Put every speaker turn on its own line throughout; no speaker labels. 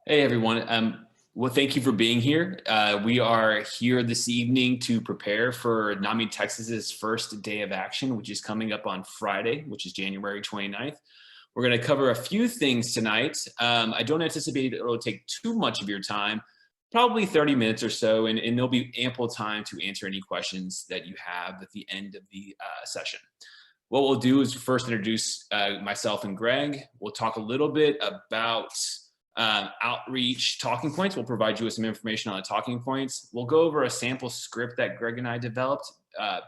Hey everyone. Well, thank you for being here. We are here this evening to prepare for NAMI Texas's first day of action, which is coming up on Friday, which is January 29th. We're going to cover a few things tonight. I don't anticipate it will take too much of your time, probably 30 minutes or so, and there'll be ample time to answer any questions that you have at the end of the session. What we'll do is first introduce myself and Greg. We'll talk a little bit about outreach talking points. We'll provide you with some information on the talking points. We'll go over a sample script that Greg and I developed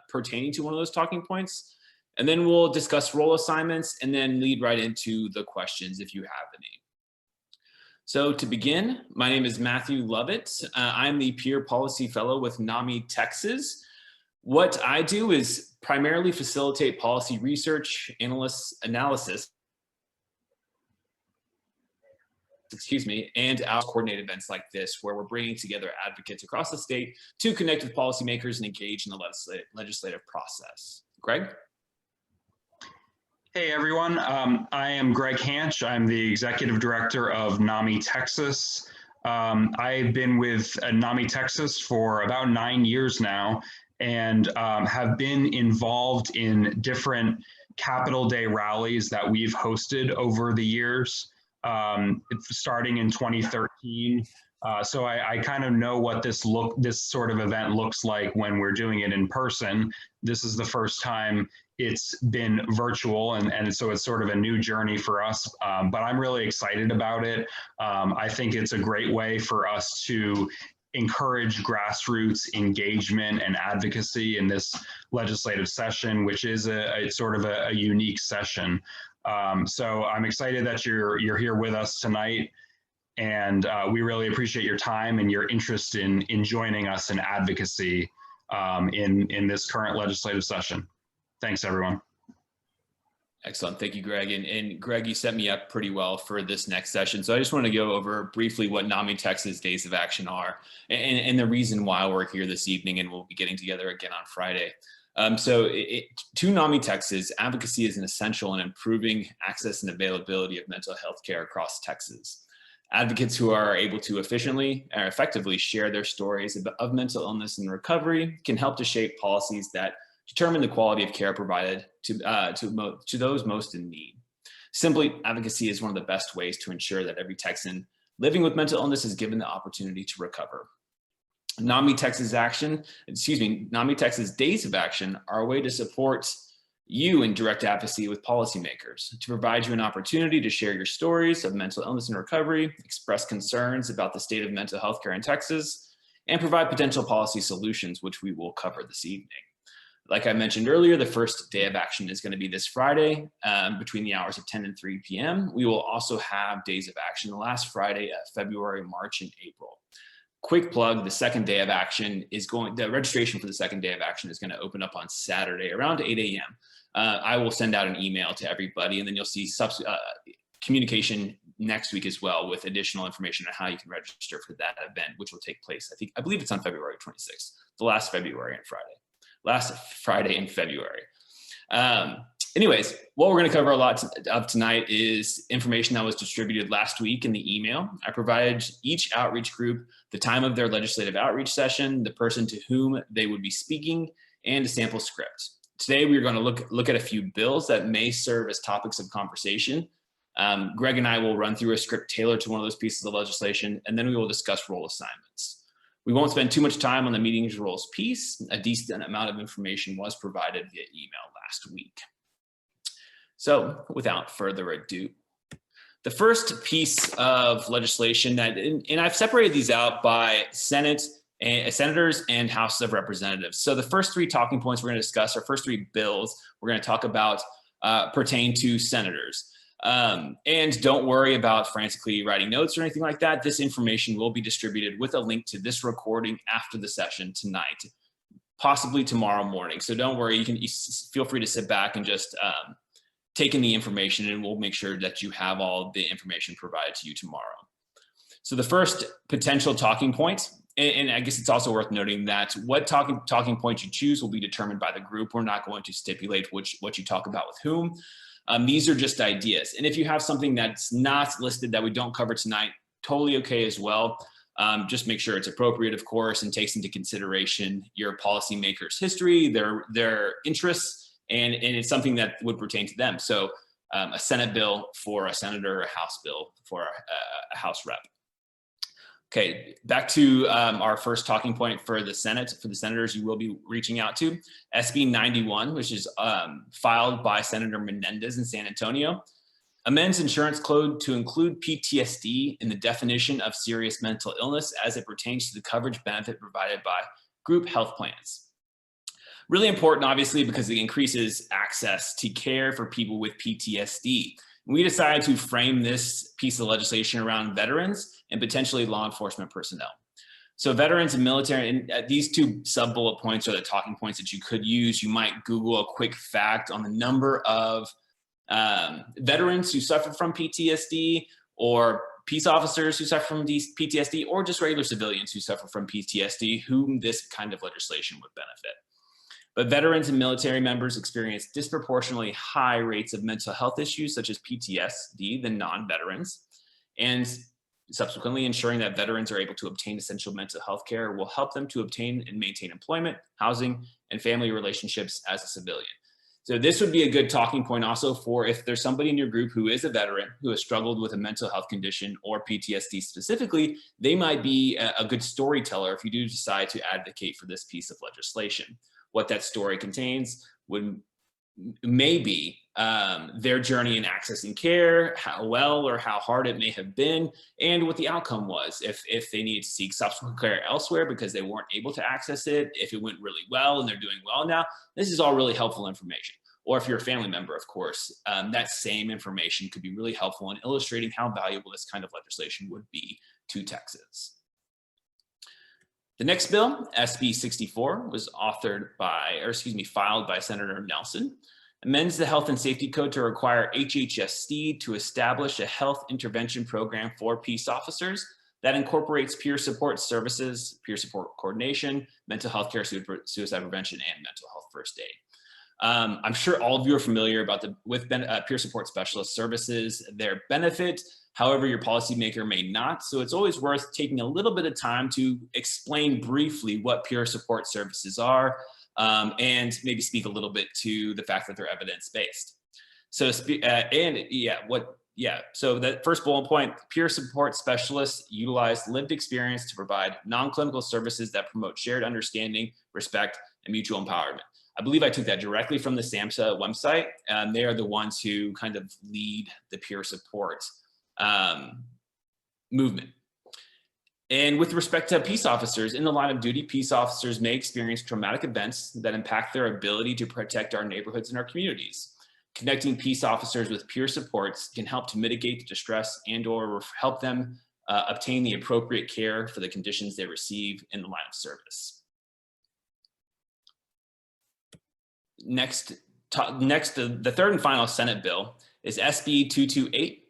pertaining to one of those talking points. And then we'll discuss role assignments and then lead right into the questions if you have any. So to begin, my name is Matthew Lovett. I'm the Peer Policy Fellow with NAMI Texas. What I do is primarily facilitate policy research, analysis, and our coordinate events like this, where we're bringing together advocates across the state to connect with policymakers and engage in the legislative process. Greg?
Hey everyone, I am Greg Hanch. I'm the Executive Director of NAMI Texas. I've been with NAMI Texas for about 9 years now and have been involved in different Capitol Day rallies that we've hosted over the years. Starting in 2013. So I kind of know what this sort of event looks like when we're doing it in person. This is the first time it's been virtual, and so it's sort of a new journey for us, but I'm really excited about it. I think it's a great way for us to encourage grassroots engagement and advocacy in this legislative session, which is a sort of a unique session. So I'm excited that you're here with us tonight, and we really appreciate your time and your interest in joining us in advocacy in this current legislative session. Thanks, everyone.
Excellent. Thank you, Greg. And Greg, you set me up pretty well for this next session. So I just want to go over briefly what NAMI Texas Days of Action are and the reason why we're here this evening, and we'll be getting together again on Friday. To NAMI Texas, advocacy is an essential in improving access and availability of mental health care across Texas. Advocates who are able to efficiently or effectively share their stories of mental illness and recovery can help to shape policies that determine the quality of care provided to those most in need. Simply, advocacy is one of the best ways to ensure that every Texan living with mental illness is given the opportunity to recover. NAMI Texas Days of Action are a way to support you in direct advocacy with policymakers, to provide you an opportunity to share your stories of mental illness and recovery, express concerns about the state of mental health care in Texas, and provide potential policy solutions, which we will cover this evening. Like I mentioned earlier, the first day of action is going to be this Friday between the hours of 10 and 3 p.m. We will also have days of action the last Friday of February, March, and April. Quick plug, the second day of action the registration for the second day of action is going to open up on Saturday around 8 a.m. I will send out an email to everybody, and then you'll see communication next week as well with additional information on how you can register for that event, which will take place, I believe it's on February 26th, the last Friday in February. Anyways, what we're going to cover a lot of tonight is information that was distributed last week in the email. I provided each outreach group the time of their legislative outreach session, the person to whom they would be speaking, and a sample script. Today, we're going to look at a few bills that may serve as topics of conversation. Greg and I will run through a script tailored to one of those pieces of legislation, and then we will discuss role assignments. We won't spend too much time on the meetings rules piece. A decent amount of information was provided via email last week. So without further ado, the first piece of legislation and I've separated these out by senators and House of Representatives. So the first three talking points we're going to discuss, our first three bills we're going to talk about pertain to senators. And don't worry about frantically writing notes or anything like that. This information will be distributed with a link to this recording after the session tonight, possibly tomorrow morning. So don't worry, you feel free to sit back and just take in the information, and we'll make sure that you have all the information provided to you tomorrow. So the first potential talking point, and I guess it's also worth noting that what talking points you choose will be determined by the group. We're not going to stipulate what you talk about with whom. These are just ideas. And if you have something that's not listed that we don't cover tonight, totally okay as well. Just make sure it's appropriate, of course, and takes into consideration your policymakers' history, their interests, and it's something that would pertain to them. So a Senate bill for a senator, a House bill for a House rep. Okay, back to our first talking point for the Senate, for the senators you will be reaching out to. SB 91, which is filed by Senator Menendez in San Antonio, amends insurance code to include PTSD in the definition of serious mental illness as it pertains to the coverage benefit provided by group health plans. Really important, obviously, because it increases access to care for people with PTSD. We decided to frame this piece of legislation around veterans and potentially law enforcement personnel. So veterans and military, and these two sub-bullet points are the talking points that you could use. You might Google a quick fact on the number of veterans who suffer from PTSD, or peace officers who suffer from PTSD, or just regular civilians who suffer from PTSD, whom this kind of legislation would benefit. But veterans and military members experience disproportionately high rates of mental health issues such as PTSD than non-veterans. And subsequently, ensuring that veterans are able to obtain essential mental health care will help them to obtain and maintain employment, housing, and family relationships as a civilian. So this would be a good talking point also for if there's somebody in your group who is a veteran who has struggled with a mental health condition or PTSD specifically, they might be a good storyteller if you do decide to advocate for this piece of legislation. What that story contains may be their journey in accessing care, how well or how hard it may have been, and what the outcome was. If they need to seek subsequent care elsewhere because they weren't able to access it, if it went really well and they're doing well now, this is all really helpful information. Or if you're a family member, of course, that same information could be really helpful in illustrating how valuable this kind of legislation would be to Texas. The next bill, SB 64, was filed by Senator Nelson, amends the Health and Safety Code to require HHSD to establish a health intervention program for peace officers that incorporates peer support services, peer support coordination, mental health care, suicide prevention, and mental health first aid. I'm sure all of you are familiar with peer support specialist services, their benefit. However, your policymaker may not. So it's always worth taking a little bit of time to explain briefly what peer support services are, and maybe speak a little bit to the fact that they're evidence-based. So, so the first bullet point, peer support specialists utilize lived experience to provide non-clinical services that promote shared understanding, respect, and mutual empowerment. I believe I took that directly from the SAMHSA website. They are the ones who kind of lead the peer support movement. And with respect to peace officers, in the line of duty, peace officers may experience traumatic events that impact their ability to protect our neighborhoods and our communities. Connecting peace officers with peer supports can help to mitigate the distress and/or help them obtain the appropriate care for the conditions they receive in the line of service. Next, the third and final Senate bill is SB 228,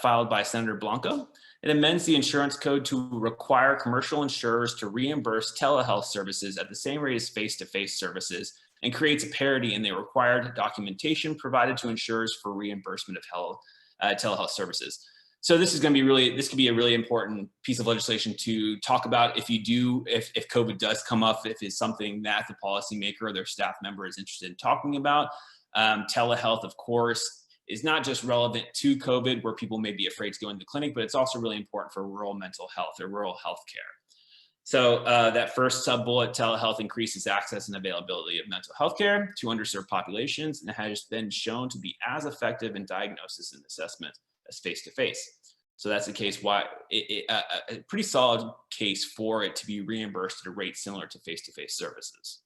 filed by Senator Blanco. It amends the insurance code to require commercial insurers to reimburse telehealth services at the same rate as face-to-face services, and creates a parity in the required documentation provided to insurers for reimbursement of telehealth services. So this could be a really important piece of legislation to talk about if COVID does come up, if it's something that the policymaker or their staff member is interested in talking about. Telehealth, of course, is not just relevant to COVID, where people may be afraid to go into the clinic, but it's also really important for rural mental health or rural health care. So that first sub-bullet, telehealth increases access and availability of mental health care to underserved populations, and has been shown to be as effective in diagnosis and assessment as face-to-face. So that's a case a pretty solid case for it to be reimbursed at a rate similar to face-to-face services.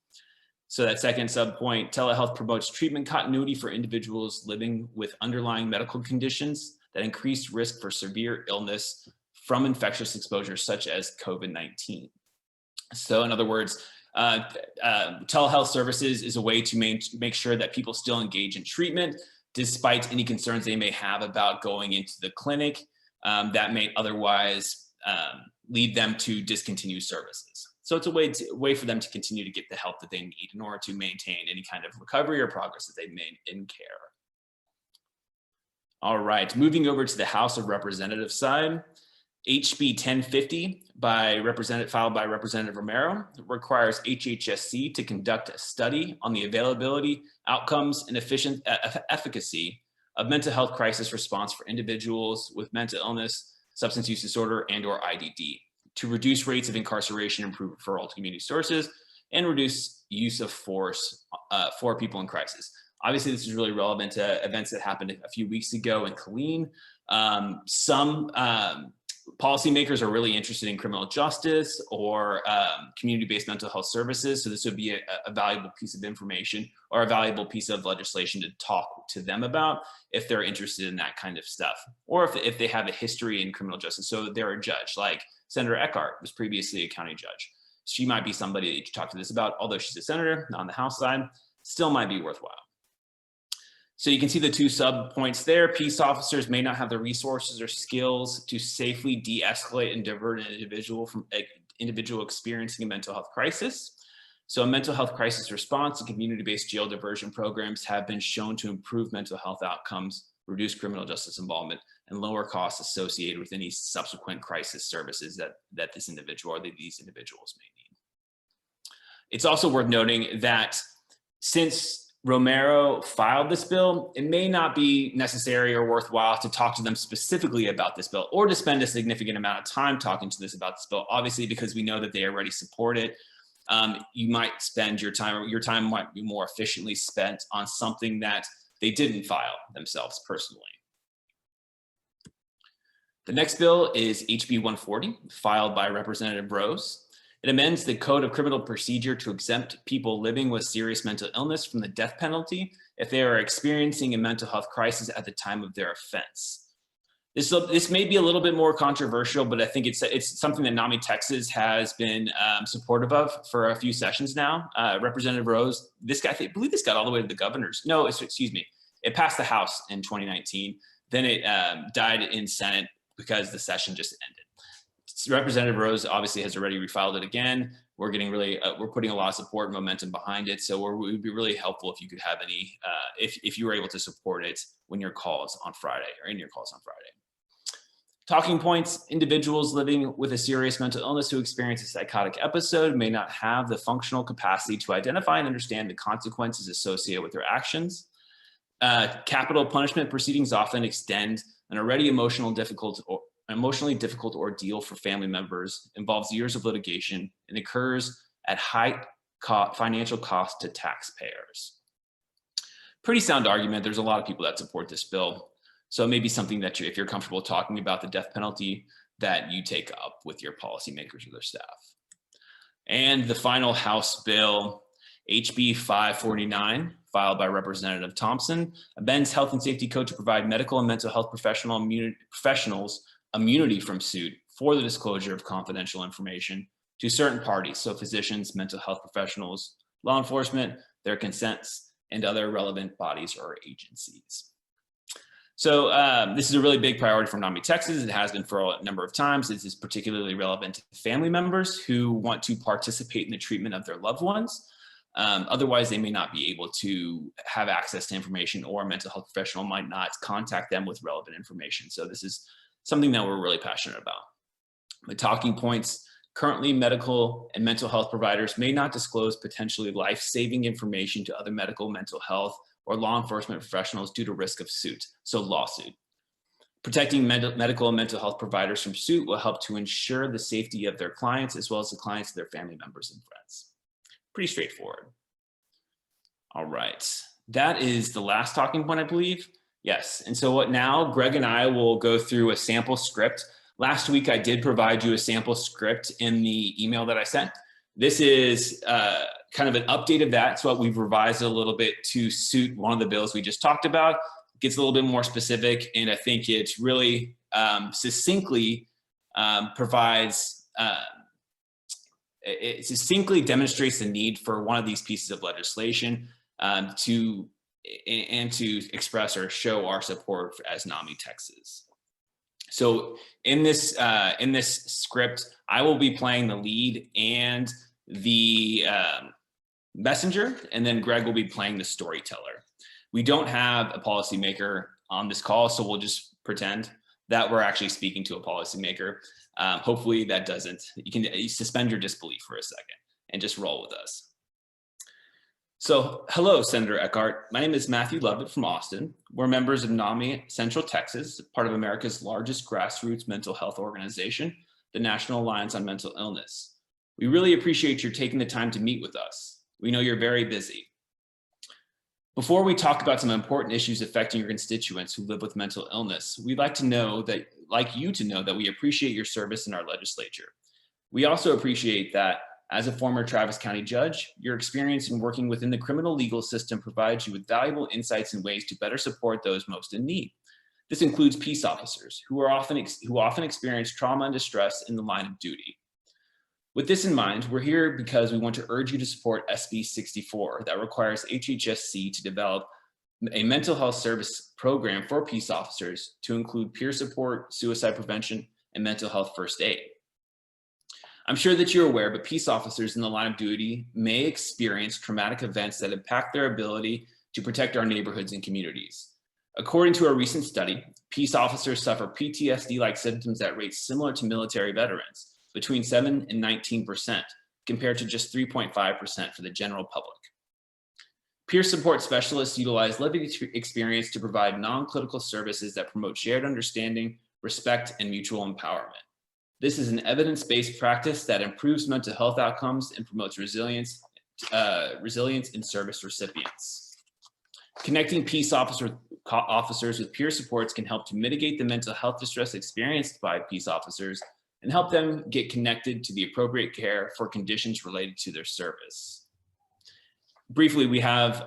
So that second subpoint, telehealth promotes treatment continuity for individuals living with underlying medical conditions that increase risk for severe illness from infectious exposures such as COVID-19. So in other words, telehealth services is a way to make sure that people still engage in treatment despite any concerns they may have about going into the clinic that may otherwise lead them to discontinue services. So it's a way for them to continue to get the help that they need in order to maintain any kind of recovery or progress that they've made in care. All right, moving over to the House of Representatives side. HB 1050 filed by Representative Romero requires HHSC to conduct a study on the availability, outcomes, and efficacy of mental health crisis response for individuals with mental illness, substance use disorder, and/or IDD to reduce rates of incarceration, improve referral to community sources, and reduce use of force for people in crisis. Obviously, this is really relevant to events that happened a few weeks ago in Killeen. Some policymakers are really interested in criminal justice or community-based mental health services. So this would be a valuable piece of information or a valuable piece of legislation to talk to them about if they're interested in that kind of stuff, or if they have a history in criminal justice. So they're a judge, like Senator Eckhart was previously a county judge. She might be somebody that you should talk to this about, although she's a senator, not on the House side, still might be worthwhile. So you can see the two sub points there. Peace officers may not have the resources or skills to safely de-escalate and divert an individual from an individual experiencing a mental health crisis. So a mental health crisis response and community-based jail diversion programs have been shown to improve mental health outcomes, reduce criminal justice involvement, and lower costs associated with any subsequent crisis services that this individual or these individuals may need. It's also worth noting that since Romero filed this bill, it may not be necessary or worthwhile to talk to them specifically about this bill or to spend a significant amount of time talking to this about this bill, obviously, because we know that they already support it. You might spend your time might be more efficiently spent on something that they didn't file themselves personally. The next bill is HB 140, filed by Representative Rose. It amends the Code of Criminal Procedure to exempt people living with serious mental illness from the death penalty if they are experiencing a mental health crisis at the time of their offense. This may be a little bit more controversial, but I think it's something that NAMI Texas has been supportive of for a few sessions now. Representative Rose, I believe this got all the way to the governor's. No, excuse me. It passed the House in 2019. Then it died in Senate because the session just ended. Representative Rose obviously has already refiled it again. We're getting really, we're putting a lot of support and momentum behind it. So it would be really helpful if you could have any, if you were able to support it when your calls on Friday or in your calls on Friday. Talking points: individuals living with a serious mental illness who experience a psychotic episode may not have the functional capacity to identify and understand the consequences associated with their actions. Capital punishment proceedings often extend an already emotionally difficult ordeal for family members, involves years of litigation, and occurs at high financial cost to taxpayers. Pretty sound argument. There's a lot of people that support this bill. So it may be something that if you're comfortable talking about the death penalty, that you take up with your policymakers or their staff. And the final House bill, HB 549, filed by Representative Thompson, amends Health and Safety Code to provide medical and mental health professionals immunity from suit for the disclosure of confidential information to certain parties, so physicians, mental health professionals, law enforcement, their consents, and other relevant bodies or agencies. So this is a really big priority for NAMI Texas. It has been for a number of times. This is particularly relevant to family members who want to participate in the treatment of their loved ones. Otherwise, they may not be able to have access to information, or a mental health professional might not contact them with relevant information. So this is something that we're really passionate about. The talking points: currently, medical and mental health providers may not disclose potentially life-saving information to other medical, mental health, or law enforcement professionals due to risk of suit, so lawsuit. Protecting medical and mental health providers from suit will help to ensure the safety of their clients as well as the clients of their family members and friends. Pretty straightforward. All right, that is the last talking point, I believe. Yes, and so what now, Greg and I will go through a sample script. Last week, I did provide you a sample script in the email that I sent. This is kind of an update of that. It's what we've revised a little bit to suit one of the bills we just talked about. It gets a little bit more specific, and I think it really succinctly it succinctly demonstrates the need for one of these pieces of legislation to express or show our support as NAMI Texas. So in this script, I will be playing the lead and the messenger, and then Greg will be playing the storyteller. We don't have a policymaker on this call, so we'll just pretend that we're actually speaking to a policymaker. Hopefully that doesn't, you suspend your disbelief for a second and just roll with us. So hello, Senator Eckhart. My name is Matthew Lovett from Austin. We're members of NAMI Central Texas, part of America's largest grassroots mental health organization, the National Alliance on Mental Illness. We really appreciate your taking the time to meet with us. We know you're very busy. Before we talk about some important issues affecting your constituents who live with mental illness, we'd like you to know that we appreciate your service in our legislature. We also appreciate that as a former Travis County judge, your experience in working within the criminal legal system provides you with valuable insights and ways to better support those most in need. This includes peace officers who often experience trauma and distress in the line of duty. With this in mind, we're here because we want to urge you to support SB 64 that requires HHSC to develop a mental health service program for peace officers to include peer support, suicide prevention, and mental health first aid. I'm sure that you're aware, but peace officers in the line of duty may experience traumatic events that impact their ability to protect our neighborhoods and communities. According to a recent study, peace officers suffer PTSD-like symptoms at rates similar to military veterans, between 7 and 19%, compared to just 3.5% for the general public. Peer support specialists utilize lived experience to provide non-clinical services that promote shared understanding, respect, and mutual empowerment. This is an evidence-based practice that improves mental health outcomes and promotes resilience in service recipients. Connecting peace officers with peer supports can help to mitigate the mental health distress experienced by peace officers and help them get connected to the appropriate care for conditions related to their service. Briefly, we have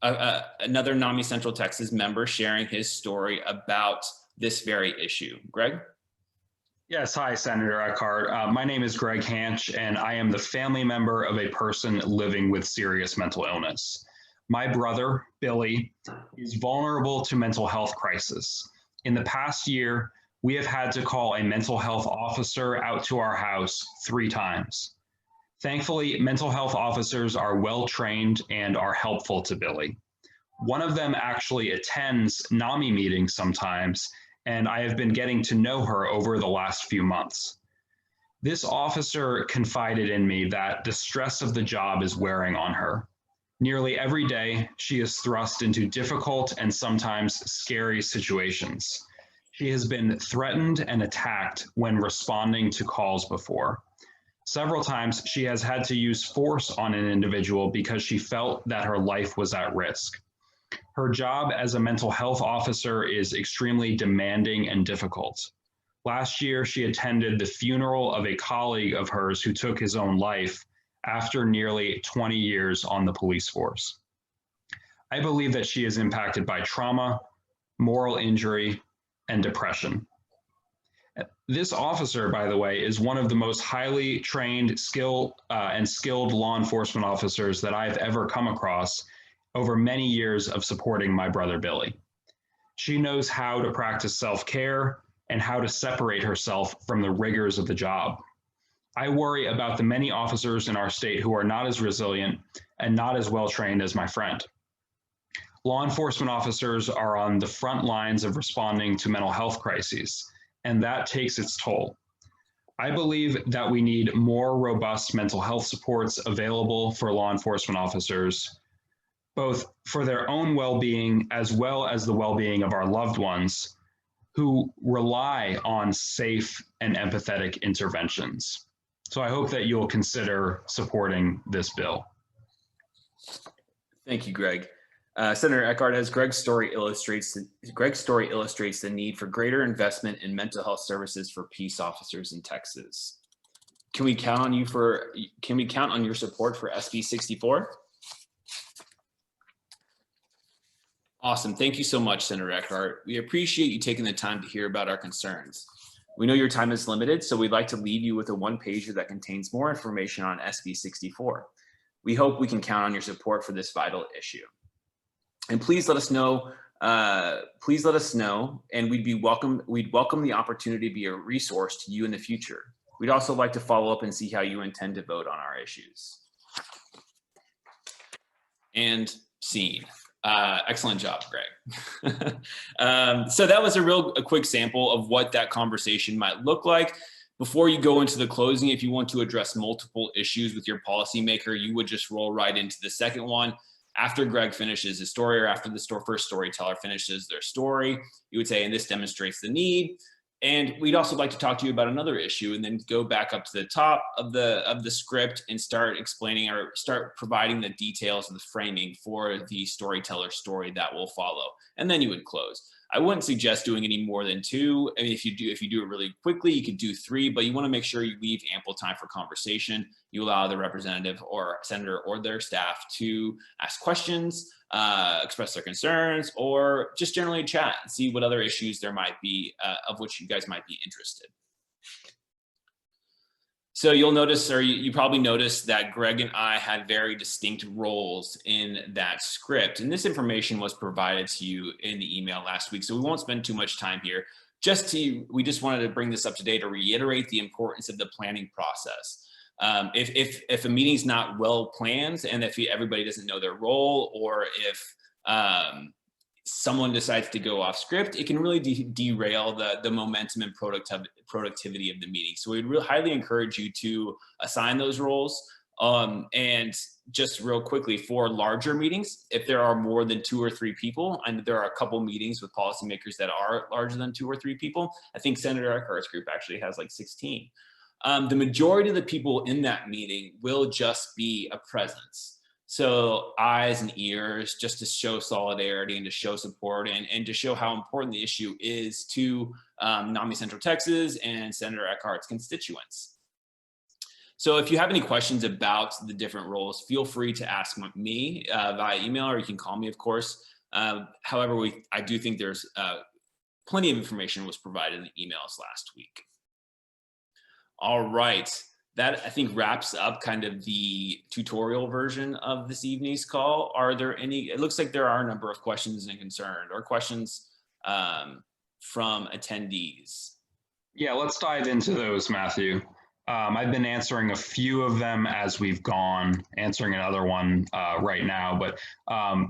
another NAMI Central Texas member sharing his story about this very issue. Greg?
Yes, hi, Senator Eckhart. My name is Greg Hanch, and I am the family member of a person living with serious mental illness. My brother, Billy, is vulnerable to mental health crisis. In the past year, we have had to call a mental health officer out to our house 3 times. Thankfully, mental health officers are well trained and are helpful to Billy. One of them actually attends NAMI meetings sometimes, and I have been getting to know her over the last few months. This officer confided in me that the stress of the job is wearing on her. Nearly every day, she is thrust into difficult and sometimes scary situations. She has been threatened and attacked when responding to calls before. Several times, she has had to use force on an individual because she felt that her life was at risk. Her job as a mental health officer is extremely demanding and difficult. Last year, she attended the funeral of a colleague of hers who took his own life after nearly 20 years on the police force. I believe that she is impacted by trauma, moral injury, and depression. This officer, by the way, is one of the most highly trained, skilled law enforcement officers that I've ever come across over many years of supporting my brother Billy. She knows how to practice self-care and how to separate herself from the rigors of the job. I worry about the many officers in our state who are not as resilient and not as well trained as my friend. Law enforcement officers are on the front lines of responding to mental health crises, and that takes its toll. I believe that we need more robust mental health supports available for law enforcement officers, both for their own well-being as well as the well-being of our loved ones who rely on safe and empathetic interventions. So I hope that you'll consider supporting this bill.
Thank you, Greg. Senator Eckhart, as Greg's story illustrates the need for greater investment in mental health services for peace officers in Texas. Can we count on your support for SB 64? Awesome. Thank you so much, Senator Eckhart. We appreciate you taking the time to hear about our concerns. We know your time is limited, so we'd like to leave you with a one-pager that contains more information on SB 64. We hope we can count on your support for this vital issue. And please let us know, and we'd welcome the opportunity to be a resource to you in the future. We'd also like to follow up and see how you intend to vote on our issues. And scene. Excellent job, Greg. So that was a quick sample of what that conversation might look like. Before you go into the closing, if you want to address multiple issues with your policymaker, you would just roll right into the second one. After Greg finishes his story, or after the first storyteller finishes their story, you would say, and this demonstrates the need. And we'd also like to talk to you about another issue, and then go back up to the top of the script and start explaining or start providing the details of the framing for the storyteller's story that will follow. And then you would close. I wouldn't suggest doing any more than two. I mean, if you do it really quickly, you could do three, but you want to make sure you leave ample time for conversation. You allow the representative or senator or their staff to ask questions, express their concerns, or just generally chat and see what other issues there might be of which you guys might be interested. So you'll notice, or you probably noticed, that Greg and I had very distinct roles in that script. And this information was provided to you in the email last week, so we won't spend too much time here. We just wanted to bring this up to date to reiterate the importance of the planning process. If a meeting's not well planned, and if everybody doesn't know their role, or if someone decides to go off script, it can really derail the momentum and productivity of the meeting. So we'd really highly encourage you to assign those roles. And just real quickly, for larger meetings, if there are more than 2 or 3 people, and there are a couple meetings with policymakers that are larger than 2 or 3 people, I think Senator Eckhart's group actually has like 16. The majority of the people in that meeting will just be a presence. So eyes and ears, just to show solidarity and to show support, and to show how important the issue is to NAMI Central Texas and Senator Eckhart's constituents. So if you have any questions about the different roles, feel free to ask me via email, or you can call me, of course. However, I do think there's plenty of information was provided in the emails last week. All right. That, I think, wraps up kind of the tutorial version of this evening's call. Are there any, it looks like there are a number of questions and concerns, or questions from attendees.
Yeah, let's dive into those, Matthew. I've been answering a few of them as we've gone, answering another one right now, but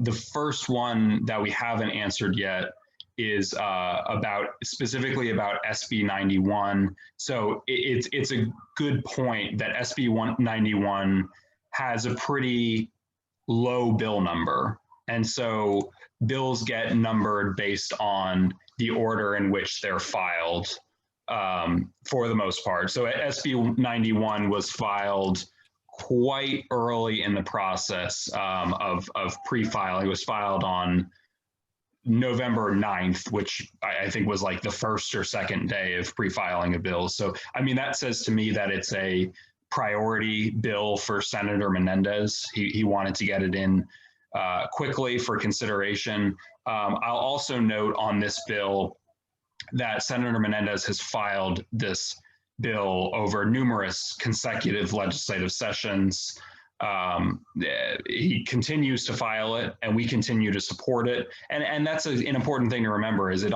the first one that we haven't answered yet is specifically about SB 91. So it's a good point that SB 191 has a pretty low bill number. And so bills get numbered based on the order in which they're filed for the most part. So SB 91 was filed quite early in the process of pre-filing. It was filed on November 9th, which I think was like the first or second day of pre-filing a bill. So, I mean, that says to me that it's a priority bill for Senator Menendez. He wanted to get it in quickly for consideration. I'll also note on this bill that Senator Menendez has filed this bill over numerous consecutive legislative sessions. He continues to file it, and we continue to support it. And that's an important thing to remember, is it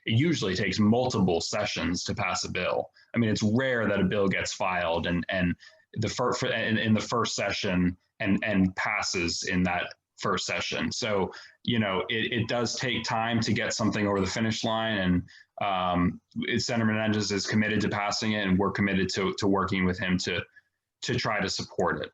usually takes multiple sessions to pass a bill. I mean, it's rare that a bill gets filed and in the first session and passes in that first session. So, you know, it does take time to get something over the finish line, and Senator Menendez is committed to passing it, and we're committed to working with him to try to support it.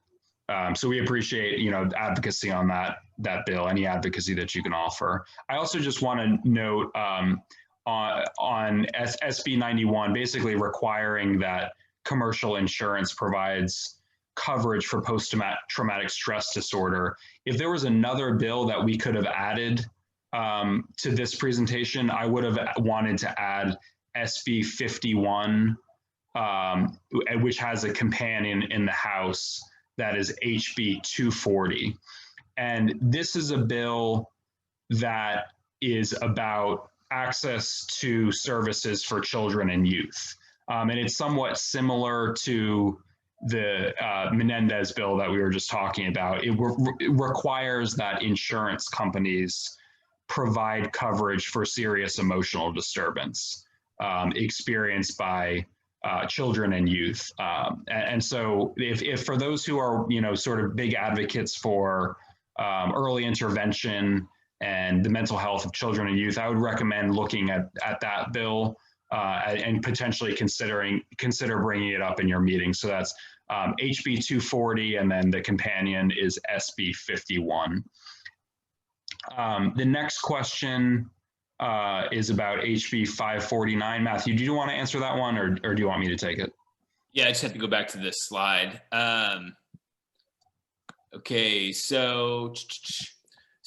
So we appreciate, you know, advocacy on that bill, any advocacy that you can offer. I also just want to note on SB 91, basically requiring that commercial insurance provides coverage for post-traumatic stress disorder. If there was another bill that we could have added to this presentation, I would have wanted to add SB 51, which has a companion in the House that is HB 240. And this is a bill that is about access to services for children and youth. And it's somewhat similar to the Menendez bill that we were just talking about. It requires that insurance companies provide coverage for serious emotional disturbance experienced by children and youth. And so if for those who are, you know, sort of big advocates for early intervention and the mental health of children and youth, I would recommend looking at that bill and potentially consider bringing it up in your meeting. So that's HB 240, and then the companion is SB 51. The next question is about HB 549. Matthew, do you want to answer that one, or do you want me to take it?
Yeah, I just have to go back to this slide. Okay, so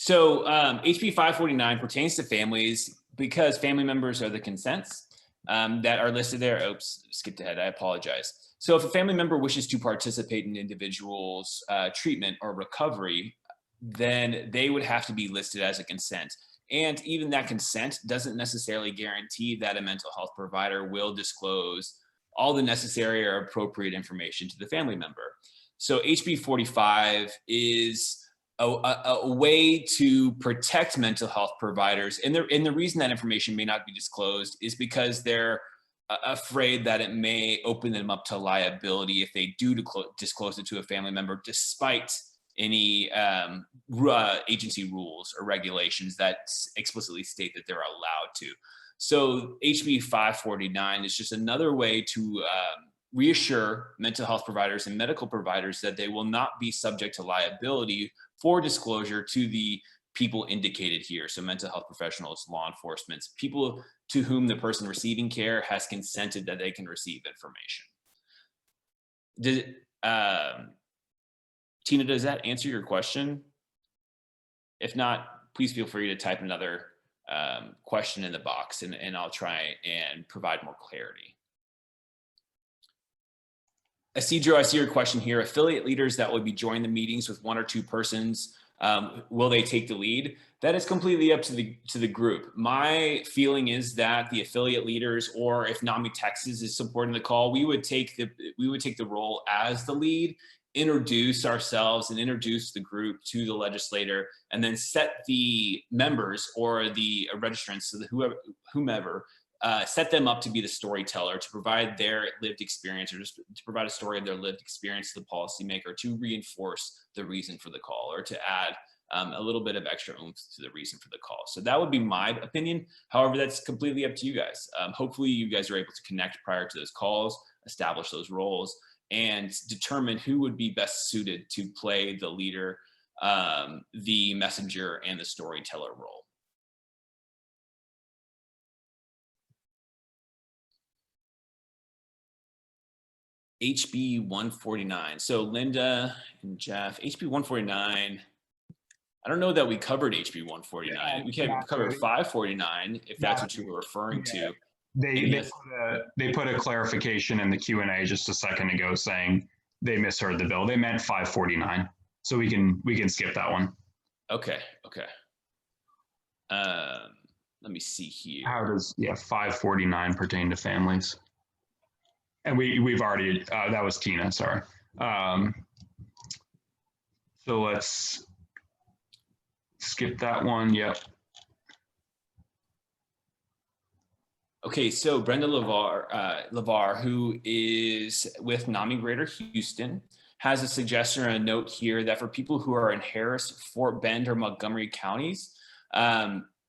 HB 549 pertains to families because family members are the consents that are listed there. Oops, skipped ahead, I apologize. So if a family member wishes to participate in an individual's treatment or recovery, then they would have to be listed as a consent. And even that consent doesn't necessarily guarantee that a mental health provider will disclose all the necessary or appropriate information to the family member. So HB 45 is a way to protect mental health providers. And the reason that information may not be disclosed is because they're afraid that it may open them up to liability if they do disclose it to a family member, despite any agency rules or regulations that explicitly state that they're allowed to. So HB 549 is just another way to reassure mental health providers and medical providers that they will not be subject to liability for disclosure to the people indicated here. So mental health professionals, law enforcement, people to whom the person receiving care has consented that they can receive information. Tina, does that answer your question? If not, please feel free to type another question in the box and I'll try and provide more clarity. Isidro, I see your question here. Affiliate leaders that would be joining the meetings with one or two persons, will they take the lead? That is completely up to the group. My feeling is that the affiliate leaders, or if NAMI Texas is supporting the call, we would take the role as the lead, introduce ourselves and introduce the group to the legislator, and then set the members or the registrants, so that whomever, set them up to be the storyteller, to provide their lived experience, or just to provide a story of their lived experience to the policymaker, to reinforce the reason for the call, or to add a little bit of extra oomph to the reason for the call. So that would be my opinion. However, that's completely up to you guys. Hopefully you guys are able to connect prior to those calls, establish those roles, and determine who would be best suited to play the leader, the messenger, and the storyteller role. HB 149. So Linda and Jeff, HB 149. I don't know that we covered HB 149. Yeah, we can cover 549 if that's what you were referring to.
They put a clarification in the Q&A just a second ago saying they misheard the bill. They meant 549. So we can skip that one.
Okay. Let me see here.
How does 549 pertain to families? And we've already, that was Tina, sorry. So let's skip that one, yep.
Okay, so Brenda LeVar, who is with NAMI Greater Houston, has a suggestion or a note here that for people who are in Harris, Fort Bend, or Montgomery counties,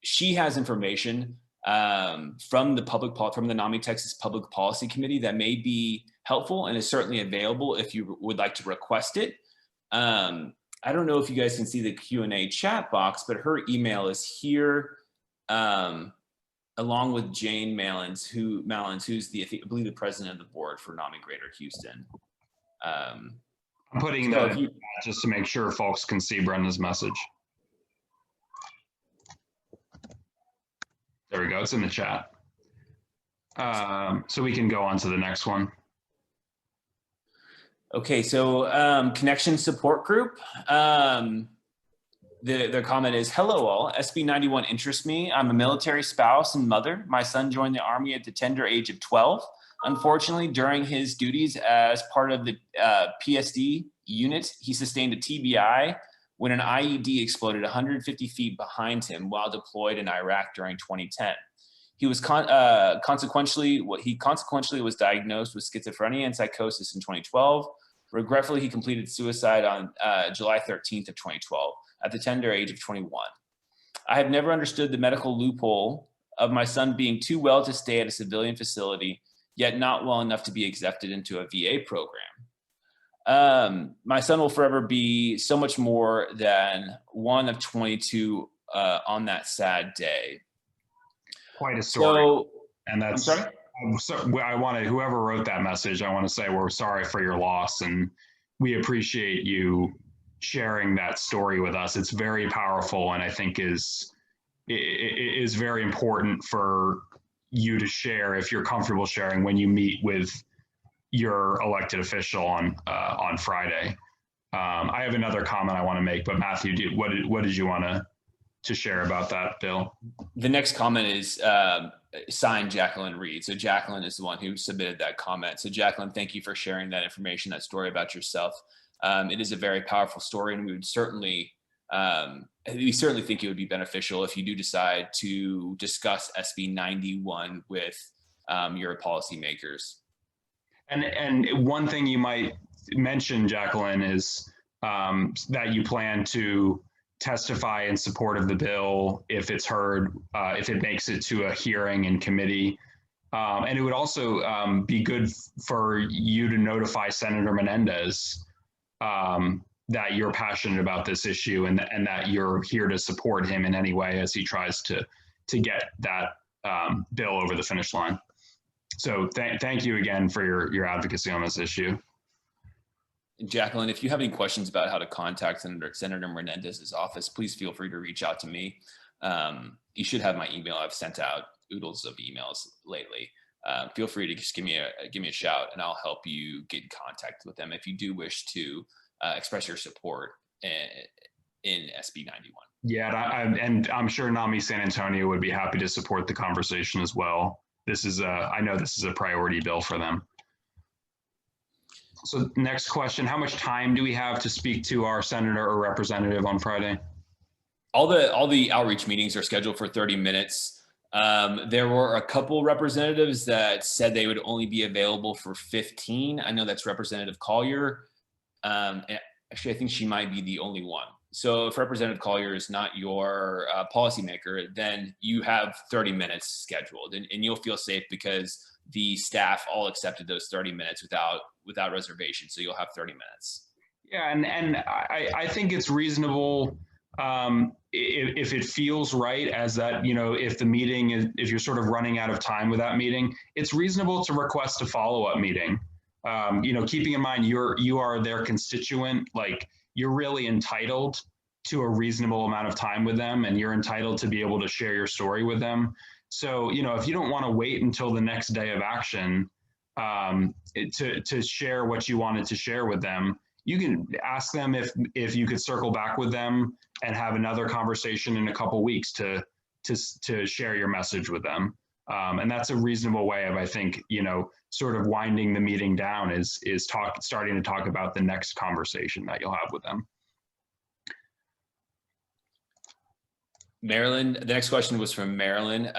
she has information from the NAMI Texas Public Policy Committee that may be helpful and is certainly available if you would like to request it. I don't know if you guys can see the Q&A chat box, but her email is here, along with Jane Malins, who's I believe the president of the board for NAMI Greater Houston.
I'm putting that just to make sure folks can see Brenda's message. There we go, it's in the chat. So we can go on to the next one.
Okay, so Connection Support Group. Their comment is, hello all, SB 91 interests me. I'm a military spouse and mother. My son joined the Army at the tender age of 12. Unfortunately, during his duties as part of the PSD unit, he sustained a TBI when an IED exploded 150 feet behind him while deployed in Iraq during 2010. He was consequentially was diagnosed with schizophrenia and psychosis in 2012. Regretfully, he completed suicide on July 13th of 2012. at the tender age of 21. I have never understood the medical loophole of my son being too well to stay at a civilian facility, yet not well enough to be accepted into a VA program. My son will forever be so much more than one of 22 on that sad day.
Quite a story.
So,
And
I'm
that's,
sorry?
so I want to, whoever wrote that message, I want to say we're sorry for your loss, and we appreciate you sharing that story with us. It's very powerful, and I think is very important for you to share if you're comfortable sharing when you meet with your elected official on Friday. I have another comment I want to make, but Matthew, what did you want to share about that, Bill?
The next comment is signed Jacqueline Reed. So Jacqueline is the one who submitted that comment. So Jacqueline, thank you for sharing that information, that story about yourself. It is a very powerful story, and we certainly think it would be beneficial if you do decide to discuss SB 91 with your policymakers.
And one thing you might mention, Jacqueline, is that you plan to testify in support of the bill if it's heard, if it makes it to a hearing in committee. And it would also be good for you to notify Senator Menendez that you're passionate about this issue, and that you're here to support him in any way as he tries to get that bill over the finish line. So thank you again for your advocacy on this issue.
Jacqueline, if you have any questions about how to contact Senator Menendez's office, please feel free to reach out to me. You should have my email. I've sent out oodles of emails lately. Feel free to just give me a shout, and I'll help you get in contact with them if you do wish to express your support in SB 91.
Yeah, and I'm sure NAMI San Antonio would be happy to support the conversation as well. I know this is a priority bill for them. So next question, how much time do we have to speak to our senator or representative on Friday?
All the outreach meetings are scheduled for 30 minutes. There were a couple representatives that said they would only be available for 15. I know that's Representative Collier. Actually, I think she might be the only one. So if Representative Collier is not your policymaker, then you have 30 minutes scheduled, and you'll feel safe because the staff all accepted those 30 minutes without reservation. So you'll have 30 minutes.
Yeah, and I think it's reasonable if it feels right, as that, if the meeting is, if you're sort of running out of time with that meeting, it's reasonable to request a follow-up meeting. Keeping in mind you are their constituent, like you're really entitled to a reasonable amount of time with them, and you're entitled to be able to share your story with them. So, if you don't want to wait until the next day of action to share what you wanted to share with them, you can ask them if you could circle back with them and have another conversation in a couple weeks to share your message with them. And that's a reasonable way of, I think, sort of winding the meeting down is starting to talk about the next conversation that you'll have with them.
Marilyn, the next question was from Marilyn.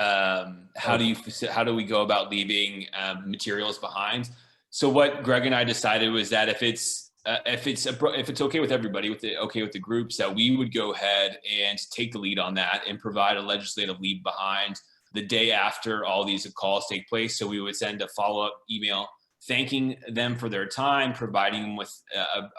How do we go about leaving materials behind? So what Greg and I decided was that if it's okay with everybody, okay with the groups, that we would go ahead and take the lead on that and provide a legislative leave behind the day after all these calls take place. So we would send a follow-up email thanking them for their time, providing them with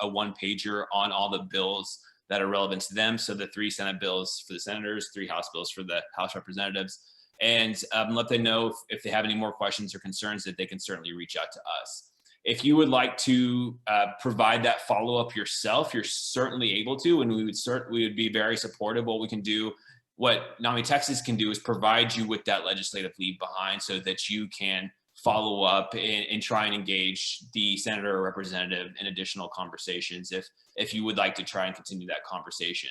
a one-pager on all the bills that are relevant to them. So the 3 Senate bills for the senators, 3 House bills for the House representatives, and let them know if they have any more questions or concerns, that they can certainly reach out to us. If you would like to provide that follow-up yourself, you're certainly able to, and we would be very supportive. What we can do, what NAMI Texas can do, is provide you with that legislative leave behind so that you can follow up and try and engage the senator or representative in additional conversations if you would like to try and continue that conversation.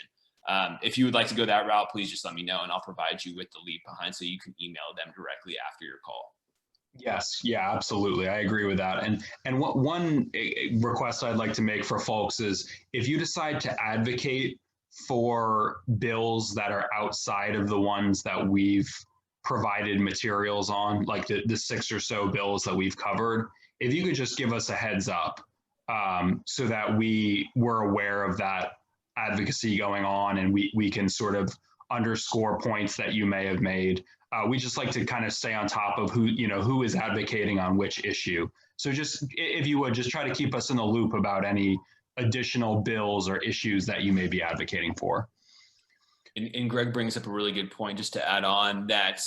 If you would like to go that route, please just let me know, and I'll provide you with the leave behind so you can email them directly after your call.
Yes, yeah, absolutely. I agree with that. And what one request I'd like to make for folks is, if you decide to advocate for bills that are outside of the ones that we've provided materials on, like the 6 or so bills that we've covered, if you could just give us a heads up so that we were aware of that advocacy going on, and we can sort of underscore points that you may have made. We just like to kind of stay on top of who is advocating on which issue. So just, if you would, just try to keep us in the loop about any additional bills or issues that you may be advocating for.
And Greg brings up a really good point, just to add on that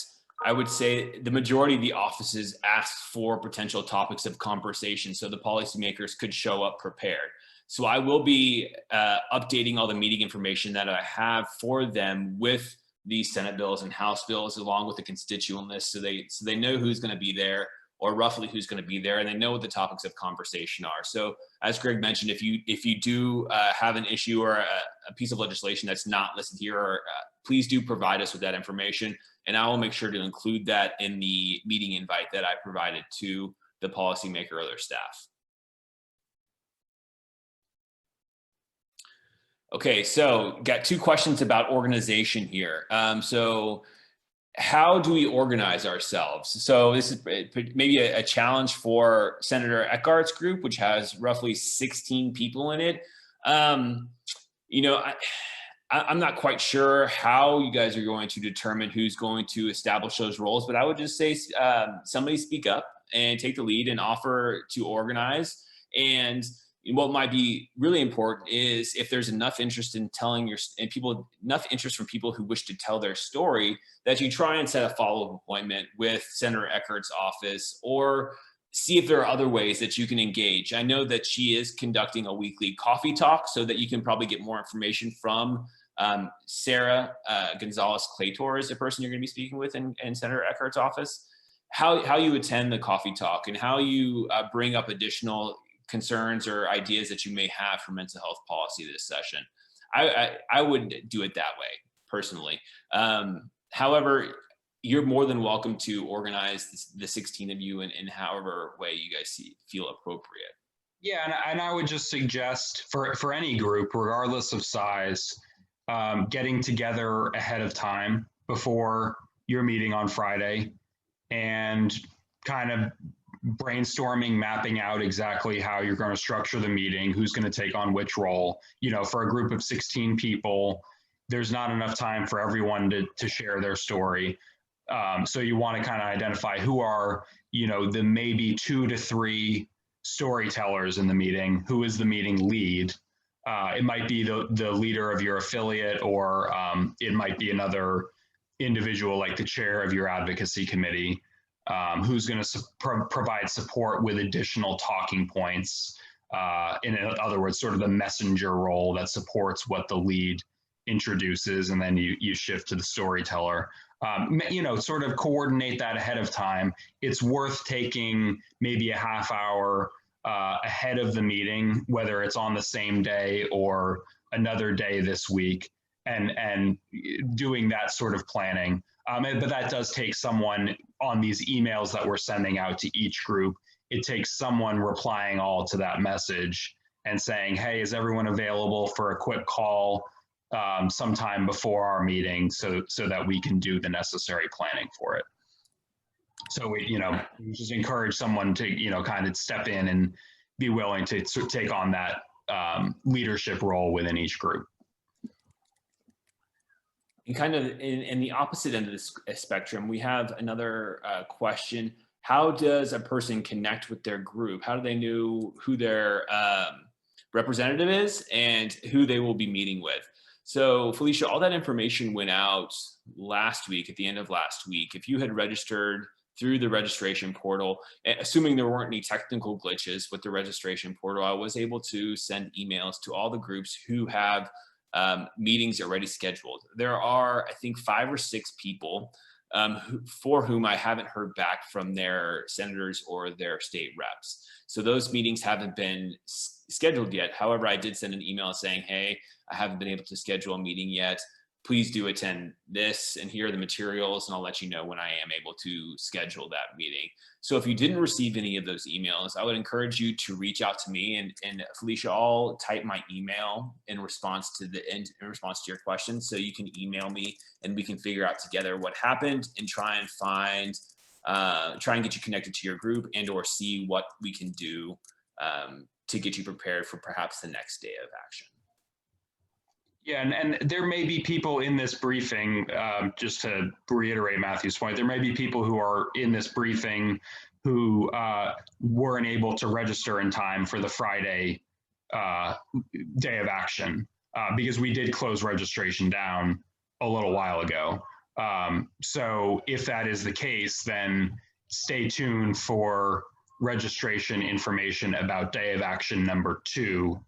I would say the majority of the offices asked for potential topics of conversation so the policymakers could show up prepared. So I will be updating all the meeting information that I have for them with these Senate bills and House bills, along with the constituent list, so they know who's going to be there, or roughly who's going to be there, and they know what the topics of conversation are. So as Greg mentioned, if you do have an issue or a piece of legislation that's not listed here, or, please do provide us with that information, and I will make sure to include that in the meeting invite that I provided to the policymaker or their staff. Okay, so got two questions about organization here. So how do we organize ourselves? So this is maybe a challenge for Senator Eckhart's group, which has roughly 16 people in it. You know, I'm not quite sure how you guys are going to determine who's going to establish those roles, but I would just say somebody speak up and take the lead and offer to organize. And what might be really important is if there's enough interest in telling enough interest from people who wish to tell their story, that you try and set a follow-up appointment with Senator Eckhart's office, or see if there are other ways that you can engage. I know that she is conducting a weekly coffee talk, so that you can probably get more information from Sarah Gonzalez-Claytor is the person you're going to be speaking with in Senator Eckhart's office. How you attend the coffee talk, and how you bring up additional concerns or ideas that you may have for mental health policy this session. I would do it that way personally. However, you're more than welcome to organize the 16 of you in however way you guys feel appropriate.
Yeah, and I would just suggest for any group, regardless of size, getting together ahead of time before your meeting on Friday, and kind of brainstorming, mapping out exactly how you're going to structure the meeting, who's going to take on which role. You know, for a group of 16 people, there's not enough time for everyone to share their story. So you want to kind of identify who are, the maybe 2 to 3 storytellers in the meeting, who is the meeting lead. It might be the leader of your affiliate, or it might be another individual like the chair of your advocacy committee, who's going to provide support with additional talking points. In other words, sort of the messenger role that supports what the lead introduces, and then you shift to the storyteller. Sort of coordinate that ahead of time. It's worth taking maybe a half hour ahead of the meeting, whether it's on the same day or another day this week, and doing that sort of planning. But that does take someone on these emails that we're sending out to each group. It takes someone replying all to that message and saying, hey, is everyone available for a quick call sometime before our meeting, so that we can do the necessary planning for it. So we just encourage someone to, kind of step in and be willing to take on that leadership role within each group.
And kind of in the opposite end of the spectrum, we have another question. How does a person connect with their group? How do they know who their representative is and who they will be meeting with? So Felicia, all that information went out last week, at the end of last week. If you had registered through the registration portal, assuming there weren't any technical glitches with the registration portal, I was able to send emails to all the groups who have meetings already scheduled. There are, I think, 5 or 6 people for whom I haven't heard back from their senators or their state reps. So those meetings haven't been scheduled yet. However, I did send an email saying, hey, I haven't been able to schedule a meeting yet. Please do attend this, and here are the materials, and I'll let you know when I am able to schedule that meeting. So if you didn't receive any of those emails, I would encourage you to reach out to me, and Felicia, I'll type my email in response to your question, so you can email me and we can figure out together what happened and try and get you connected to your group, and or see what we can do to get you prepared for perhaps the next day of action.
Yeah, and there may be people in this briefing, just to reiterate Matthew's point, there may be people who are in this briefing who weren't able to register in time for the Friday day of action, because we did close registration down a little while ago. So if that is the case, then stay tuned for registration information about day of action number 2,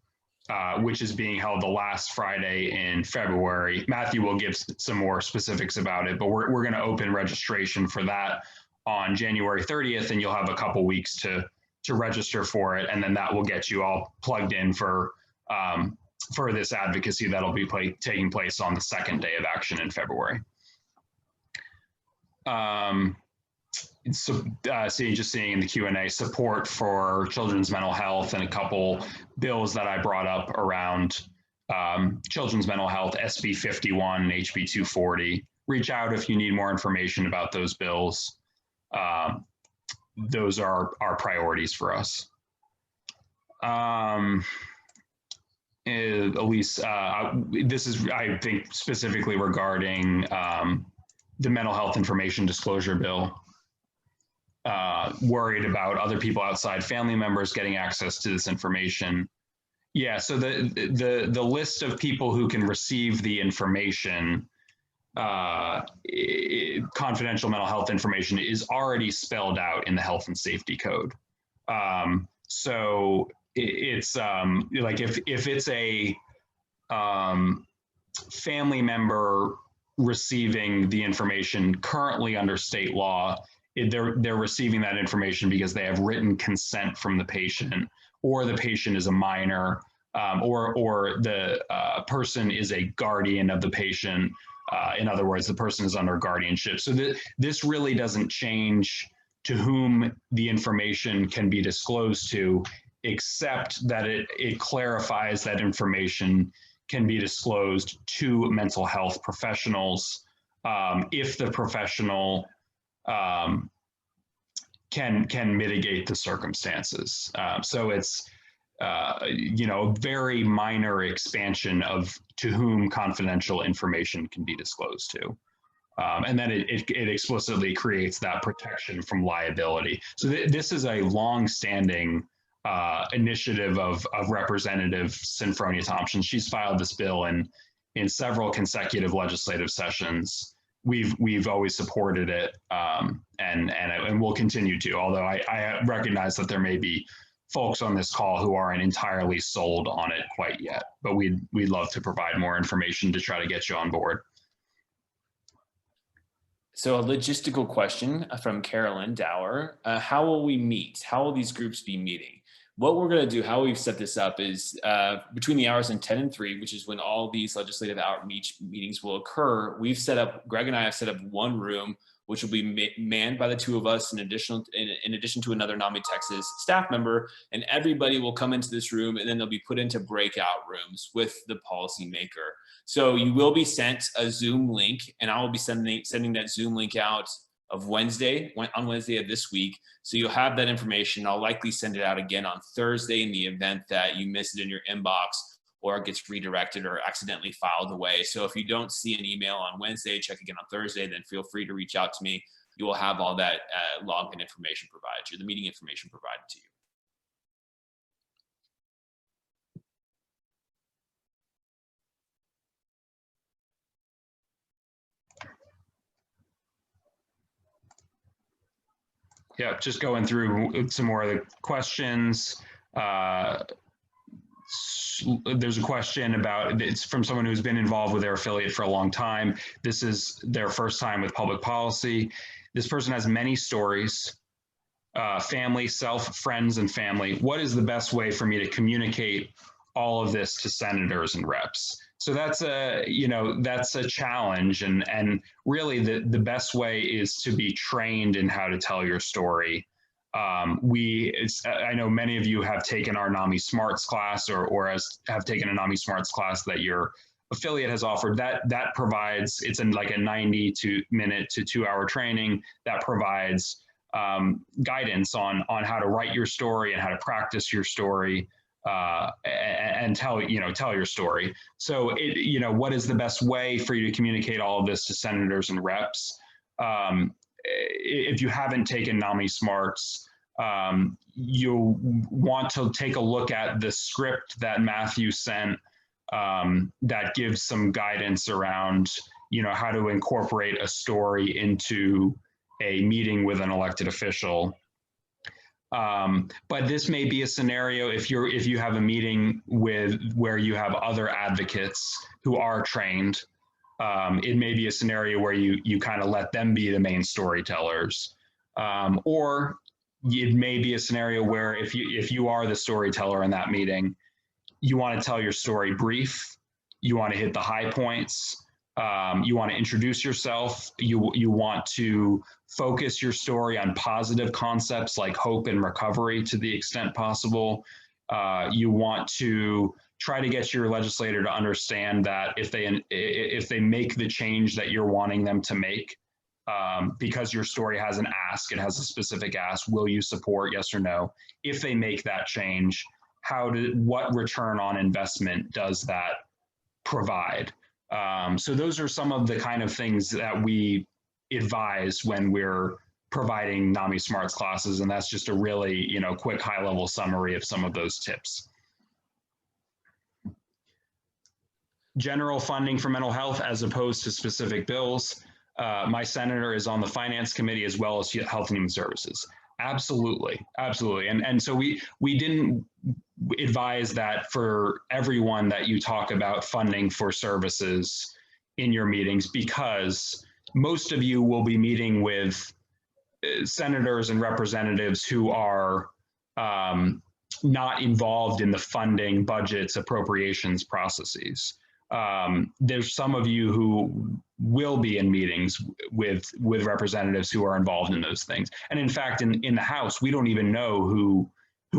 which is being held the last Friday in February. Matthew will give some more specifics about it, but we're going to open registration for that on January 30th, and you'll have a couple weeks to register for it, and then that will get you all plugged in for this advocacy that'll be taking place on the second day of action in February. So just seeing in the Q&A, support for children's mental health and a couple bills that I brought up around children's mental health, SB 51 and HB 240. Reach out if you need more information about those bills. Those are our priorities for us. Elise, this is, I think, specifically regarding the mental health information disclosure bill. Worried about other people outside family members getting access to this information. Yeah, so the list of people who can receive the information, confidential mental health information, is already spelled out in the health and safety code. So it's like if it's a family member receiving the information currently under state law, they're receiving that information because they have written consent from the patient, or the patient is a minor, or the person is a guardian of the patient. In other words, the person is under guardianship. So this really doesn't change to whom the information can be disclosed to, except that it clarifies that information can be disclosed to mental health professionals if the professional can mitigate the circumstances. So it's a very minor expansion of to whom confidential information can be disclosed to. And then it explicitly creates that protection from liability. So this is a long-standing initiative of Representative Sinfronia Thompson. She's filed this bill in several consecutive legislative sessions. We've always supported it, and we'll continue to. Although I recognize that there may be folks on this call who aren't entirely sold on it quite yet, but we'd love to provide more information to try to get you on board.
So a logistical question from Carolyn Dower. How will we meet? How will these groups be meeting? What we're going to do, how we've set this up, is between the hours of 10 and 3, which is when all these legislative outreach meetings will occur, Greg and I have set up one room, which will be manned by the two of us in addition to another NAMI Texas staff member, and everybody will come into this room, and then they'll be put into breakout rooms with the policymaker. So you will be sent a Zoom link, and I will be sending that Zoom link out on Wednesday of this week. So you'll have that information. I'll likely send it out again on Thursday in the event that you miss it in your inbox or it gets redirected or accidentally filed away. So if you don't see an email on Wednesday, check again on Thursday, then feel free to reach out to me. You will have all that login information provided to you, the meeting information provided to you.
Yeah, just going through some more of the questions. There's a question about, it's from someone who's been involved with their affiliate for a long time. This is their first time with public policy. This person has many stories, family, self, friends, and family. What is the best way for me to communicate all of this to senators and reps? So that's a challenge, and really the best way is to be trained in how to tell your story. I know many of you have taken our NAMI Smarts class or have taken a NAMI Smarts class that your affiliate has offered. That provides, it's in like a 90-minute to 2-hour training that provides guidance on how to write your story and how to practice your story. and tell your story. So what is the best way for you to communicate all of this to senators and reps? If you haven't taken NAMI Smarts, you'll want to take a look at the script that Matthew sent that gives some guidance around how to incorporate a story into a meeting with an elected official. But this may be a scenario if you have a meeting where you have other advocates who are trained. It may be a scenario where you kind of let them be the main storytellers, or it may be a scenario where if you are the storyteller in that meeting, you want to tell your story brief, you want to hit the high points, you want to introduce yourself, you want to focus your story on positive concepts like hope and recovery to the extent possible. You want to try to get your legislator to understand that if they make the change that you're wanting them to make, because your story has an ask, it has a specific ask, will you support, yes or no? If they make that change, what return on investment does that provide? So those are some of the kind of things that we advise when we're providing NAMI Smarts classes, and that's just a really quick high-level summary of some of those tips. General funding for mental health as opposed to specific bills. My senator is on the finance committee as well as health and human services. Absolutely, absolutely. And so we didn't advise that for everyone that you talk about funding for services in your meetings, because most of you will be meeting with senators and representatives who are not involved in the funding, budgets, appropriations processes. There's some of you who will be in meetings with representatives who are involved in those things. And in fact, in the House, we don't even know who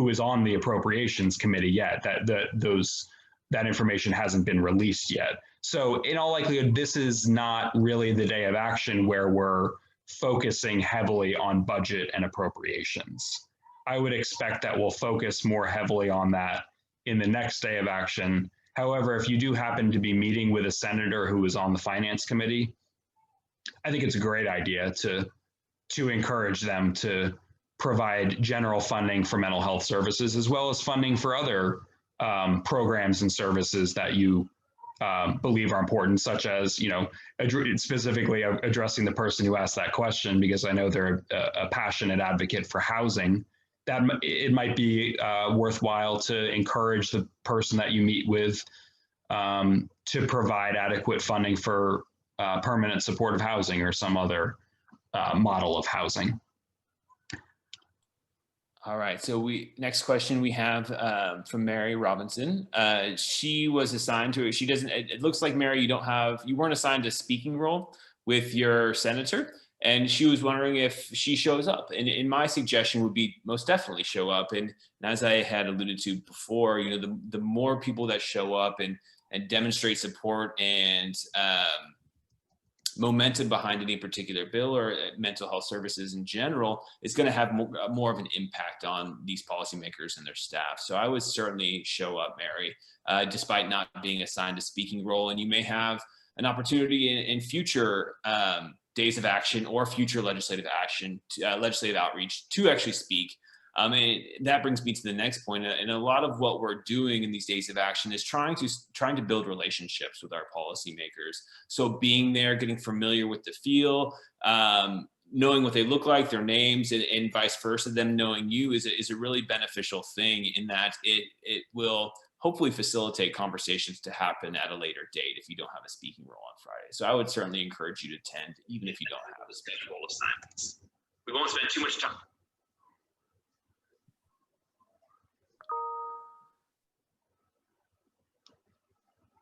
is on the appropriations committee yet. That information hasn't been released yet. So in all likelihood, this is not really the day of action where we're focusing heavily on budget and appropriations. I would expect that we'll focus more heavily on that in the next day of action. However, if you do happen to be meeting with a senator who is on the finance committee, I think it's a great idea to encourage them to provide general funding for mental health services, as well as funding for other programs and services that you believe are important, such as, specifically addressing the person who asked that question, because I know they're a passionate advocate for housing. That it might be worthwhile to encourage the person that you meet with to provide adequate funding for permanent supportive housing or some other model of housing.
All right. So next question we have from Mary Robinson. She was assigned to. She doesn't. It looks like, Mary, you weren't assigned a speaking role with your senator. And she was wondering if she shows up. And my suggestion would be most definitely show up. And as I had alluded to before, the more people that show up and demonstrate support and momentum behind any particular bill or mental health services in general, is going to have more of an impact on these policymakers and their staff. So I would certainly show up, Mary, despite not being assigned a speaking role. And you may have an opportunity in future days of action or future legislative action, legislative outreach to actually speak. And that brings me to the next point. And a lot of what we're doing in these days of action is trying to build relationships with our policymakers. So being there, getting familiar with the feel, knowing what they look like, their names, and vice versa, them knowing you is a really beneficial thing, in that it will hopefully facilitate conversations to happen at a later date if you don't have a speaking role on Friday. So I would certainly encourage you to attend, even if you don't have a speaking role assignments. We won't spend too much time.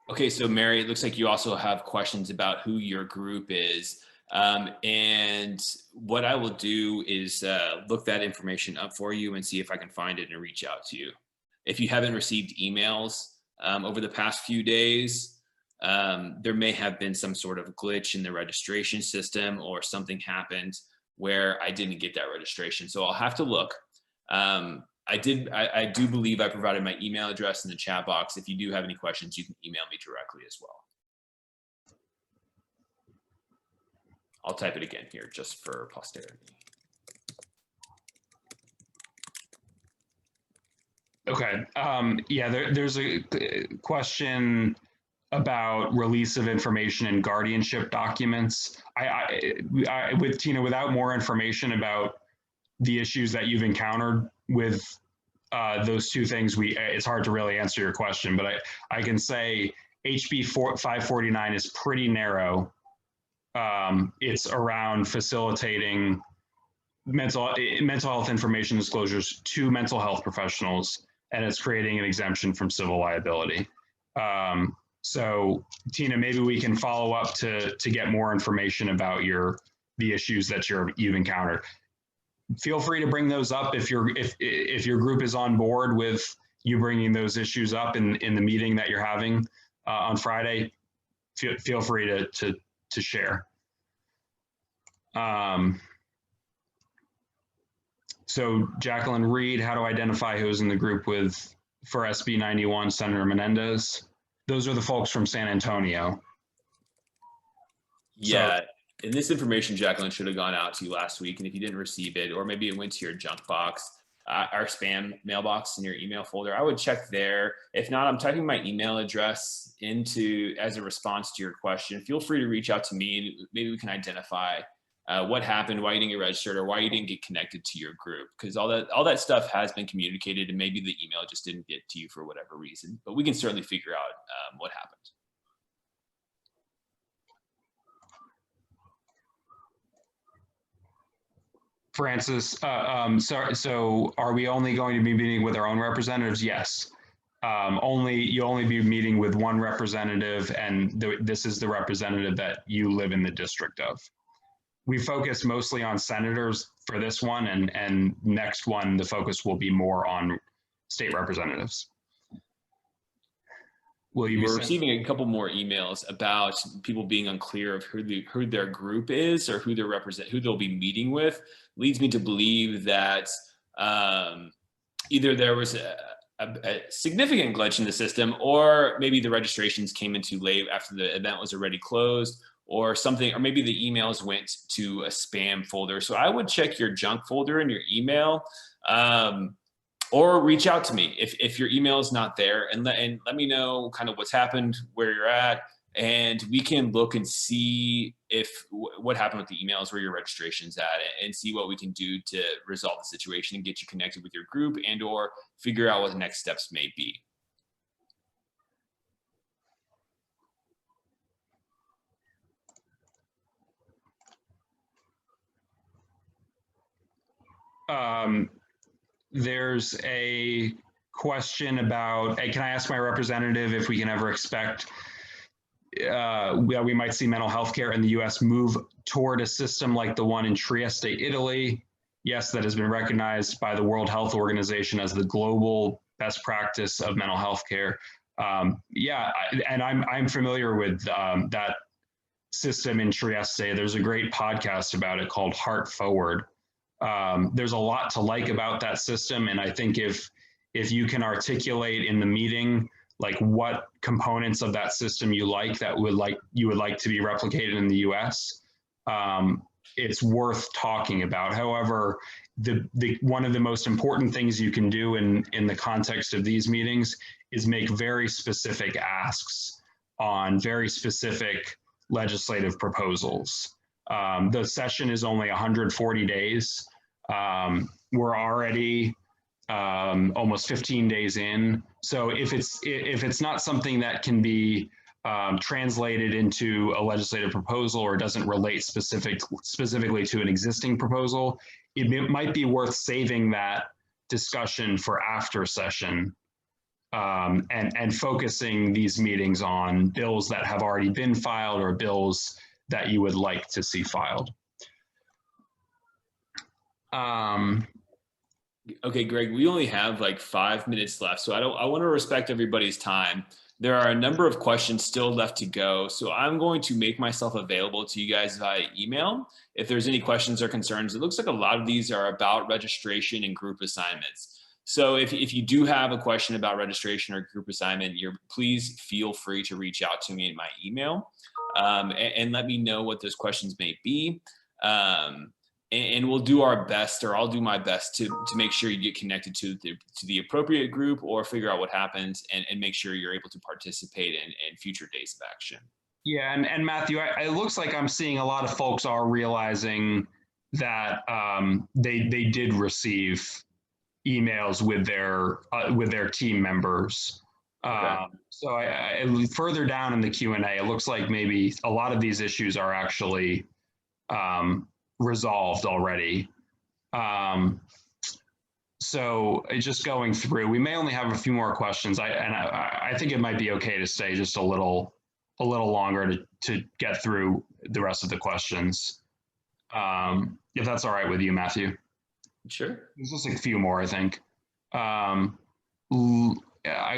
Okay, so Mary, it looks like you also have questions about who your group is. And what I will do is look that information up for you and see if I can find it and reach out to you. If you haven't received emails over the past few days, there may have been some sort of glitch in the registration system, or something happened where I didn't get that registration. So I'll have to look. I do believe I provided my email address in the chat box. If you do have any questions, you can email me directly as well. I'll type it again here just for posterity.
Okay. Yeah, there's a question about release of information and guardianship documents. With Tina, without more information about the issues that you've encountered with those two things, it's hard to really answer your question. But I can say HB 549 is pretty narrow. It's around facilitating mental health information disclosures to mental health professionals, and it's creating an exemption from civil liability. So Tina, maybe we can follow up to get more information about the issues that you've encountered. Feel free to bring those up if your group is on board with you bringing those issues up in the meeting that you're having on Friday. Feel free to share. So Jacqueline Reed, how to identify who's in the group for SB 91, Senator Menendez. Those are the folks from San Antonio.
Yeah, so, and this information, Jacqueline, should have gone out to you last week. And if you didn't receive it, or maybe it went to your junk box, our spam mailbox in your email folder, I would check there. If not, I'm typing my email address as a response to your question. Feel free to reach out to me, and maybe we can identify what happened, why you didn't get registered, or why you didn't get connected to your group, because all that stuff has been communicated, and maybe the email just didn't get to you for whatever reason. But we can certainly figure out what happened.
Francis, so are we only going to be meeting with our own representatives? Yes. You'll only be meeting with one representative, and this is the representative that you live in the district of. We focus mostly on senators for this one, and next one, the focus will be more on state representatives.
We're receiving a couple more emails about people being unclear of who their group is or who they'll be meeting with. Leads me to believe that either there was a significant glitch in the system, or maybe the registrations came in too late after the event was already closed, or something, or maybe the emails went to a spam folder. So I would check your junk folder in your email, or reach out to me if your email is not there, and let me know kind of what's happened, where you're at, and we can look and see what happened with the emails, where your registration's at, and see what we can do to resolve the situation and get you connected with your group, and or figure out what the next steps may be.
There's a question about, hey, can I ask my representative if we can ever expect we might see mental health care in the US move toward a system like the one in Trieste, Italy? Yes, that has been recognized by the World Health Organization as the global best practice of mental health care. Yeah, and I'm familiar with that system in Trieste. There's a great podcast about it called Heart Forward. There's a lot to like about that system, and I think if you can articulate in the meeting like what components of that system you would like to be replicated in the US, it's worth talking about. However, one of the most important things you can do in the context of these meetings is make very specific asks on very specific legislative proposals. The session is only 140 days. We're already almost 15 days in. So if it's not something that can be translated into a legislative proposal, or doesn't relate specifically to an existing proposal, it might be worth saving that discussion for after session, and focusing these meetings on bills that have already been filed or bills that you would like to see filed.
Okay, Greg, we only have like 5 minutes left, so I want to respect everybody's time. There are a number of questions still left to go, so I'm going to make myself available to you guys via email if there's any questions or concerns. It looks like a lot of these are about registration and group assignments. So if you do have a question about registration or group assignment, please feel free to reach out to me in my email, and let me know what those questions may be. Um, and we'll do our best, or I'll do my best to make sure you get connected to the appropriate group, or figure out what happens, and make sure you're able to participate in future days of action.
Yeah, and Matthew, it looks like I'm seeing a lot of folks are realizing that they did receive emails with their team members.
Okay.
So further down in the Q&A, it looks like maybe a lot of these issues are actually resolved already. So just going through, we may only have a few more questions. I think it might be okay to stay just a little longer to get through the rest of the questions. If that's all right with you, Matthew.
Sure.
There's just a few more, I think. I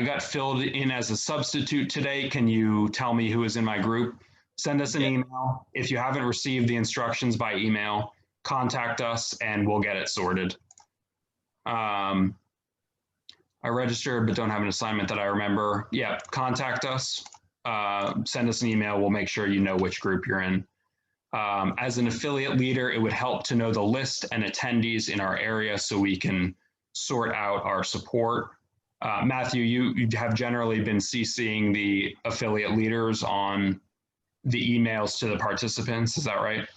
got filled in as a substitute today. Can you tell me who is in my group? Send us an email. If you haven't received the instructions by email, contact us and we'll get it sorted. I registered but don't have an assignment that I remember. Yeah, contact us. Send us an email. We'll make sure you know which group you're in. As an affiliate leader, it would help to know the list and attendees in our area so we can sort out our support. Matthew, you have generally been CCing the affiliate leaders on the emails to the participants. Is that right?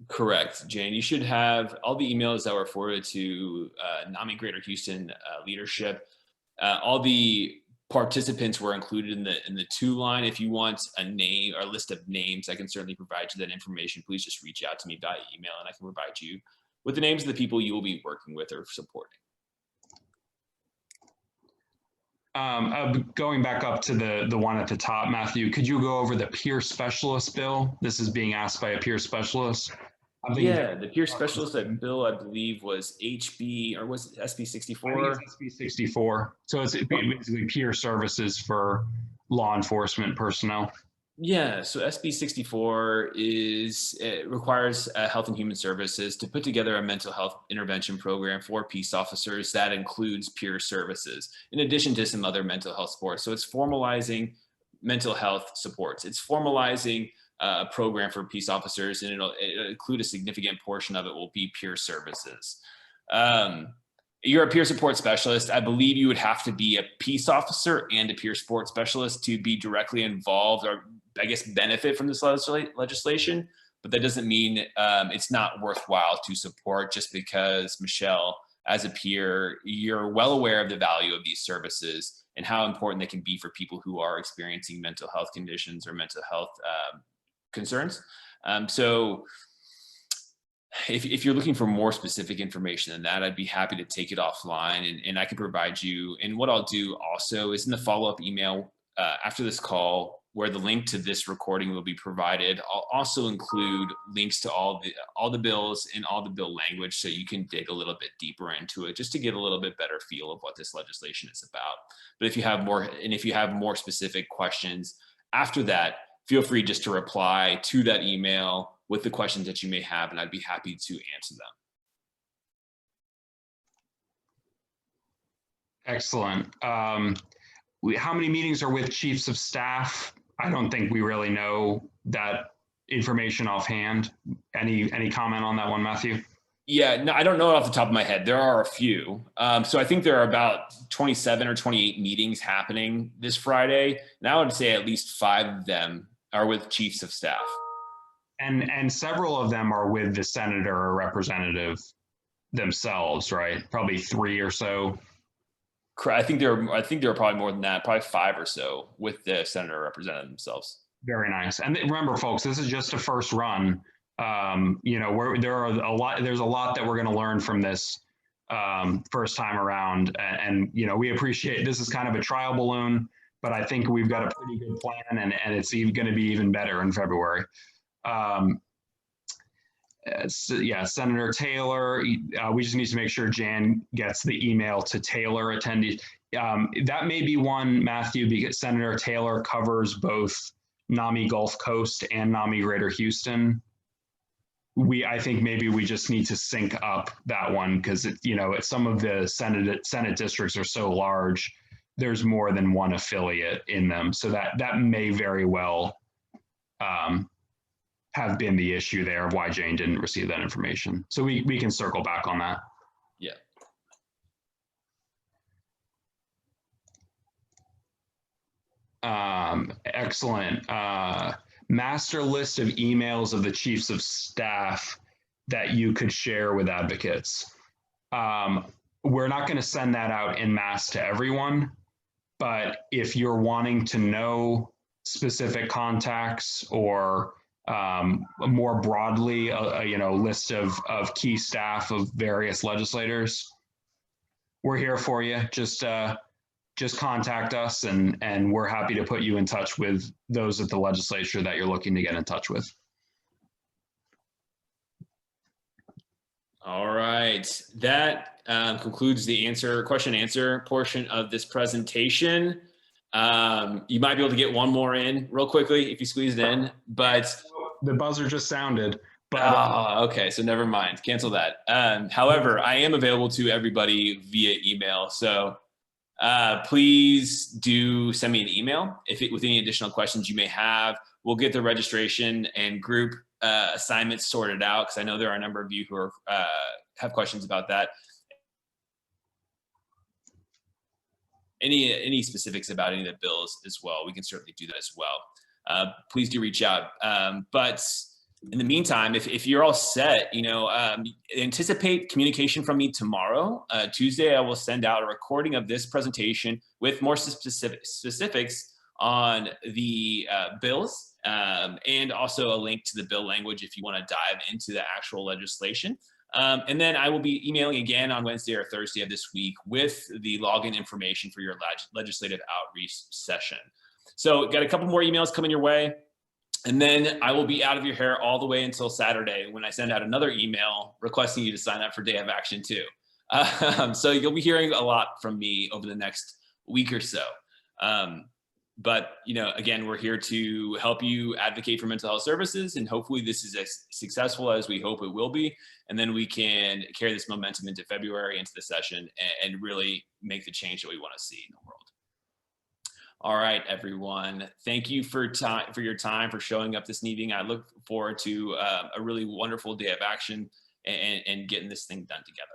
Correct, Jane. You should have all the emails that were forwarded to NAMI Greater Houston leadership. All the participants were included in the to line. If you want a name or a list of names, I can certainly provide you that information. Please just reach out to me by email and I can provide you with the names of the people you will be working with or supporting.
Going back up to the one at the top, Matthew, could you go over the peer specialist bill? This is being asked by a peer specialist.
Yeah, the peer specialist bill, I believe, was HB, or was it SB 64?
I think it's SB 64. So it's basically peer services for law enforcement personnel.
Yeah, so SB 64 requires Health and Human Services to put together a mental health intervention program for peace officers that includes peer services, in addition to some other mental health supports. So it's formalizing mental health supports. It's formalizing a program for peace officers, and it'll include a significant portion of it will be peer services. You're a peer support specialist. I believe you would have to be a peace officer and a peer support specialist to be directly involved, or I guess benefit from this legislation. But that doesn't mean it's not worthwhile to support, just because, Michelle, as a peer, you're well aware of the value of these services and how important they can be for people who are experiencing mental health conditions or mental health concerns. So if you're looking for more specific information than that, I'd be happy to take it offline, and I can provide you. And what I'll do also is in the follow-up email after this call, where the link to this recording will be provided, I'll also include links to all the bills and all the bill language, so you can dig a little bit deeper into it, just to get a little bit better feel of what this legislation is about. But if you have more specific questions after that, feel free just to reply to that email with the questions that you may have, and I'd be happy to answer them.
Excellent. How many meetings are with chiefs of staff? I don't think we really know that information offhand. Any comment on that one, Matthew?
Yeah, no, I don't know it off the top of my head. There are a few. So I think there are about 27 or 28 meetings happening this Friday. And I would say at least 5 of them are with chiefs of staff.
And several of them are with the senator or representative themselves, right? Probably 3 or so.
I think there are probably more than that, probably 5 or so with the senator or representative themselves.
Very nice. And remember, folks, this is just a first run. There's a lot that we're going to learn from this first time around. And we appreciate this is kind of a trial balloon, but I think we've got a pretty good plan, and it's going to be even better in February. Senator Taylor, we just need to make sure Jan gets the email to Taylor attendees. That may be one, Matthew, because Senator Taylor covers both NAMI Gulf Coast and NAMI Greater Houston. I think maybe we just need to sync up that one because some of the Senate districts are so large, there's more than one affiliate in them. So that may very well have been the issue there of why Jane didn't receive that information. So we can circle back on that.
Yeah.
Excellent. Master list of emails of the chiefs of staff that you could share with advocates. We're not going to send that out en masse to everyone, but if you're wanting to know specific contacts or more broadly, a list of key staff of various legislators, we're here for you. Just contact us and we're happy to put you in touch with those at the legislature that you're looking to get in touch with.
All right, that concludes the question and answer portion of this presentation. You might be able to get one more in real quickly if you squeeze it in, but
the buzzer just sounded. But
okay, so never mind, cancel that. However, I am available to everybody via email, so please do send me an email with any additional questions you may have. We'll get the registration and group assignments sorted out because I know there are a number of you who have questions about that. Any specifics about any of the bills as well, we can certainly do that as well. Please do reach out. But in the meantime, if you're all set, anticipate communication from me tomorrow. Tuesday, I will send out a recording of this presentation with more specifics on the bills and also a link to the bill language if you want to dive into the actual legislation. And then I will be emailing again on Wednesday or Thursday of this week with the login information for your legislative outreach session. So got a couple more emails coming your way. And then I will be out of your hair all the way until Saturday when I send out another email requesting you to sign up for Day of Action 2. So you'll be hearing a lot from me over the next week or so. But, again, we're here to help you advocate for mental health services, and hopefully this is as successful as we hope it will be. And then we can carry this momentum into February, into the session, and really make the change that we want to see in the world. All right, everyone. Thank you for your time, for showing up this evening. I look forward to a really wonderful day of action and getting this thing done together.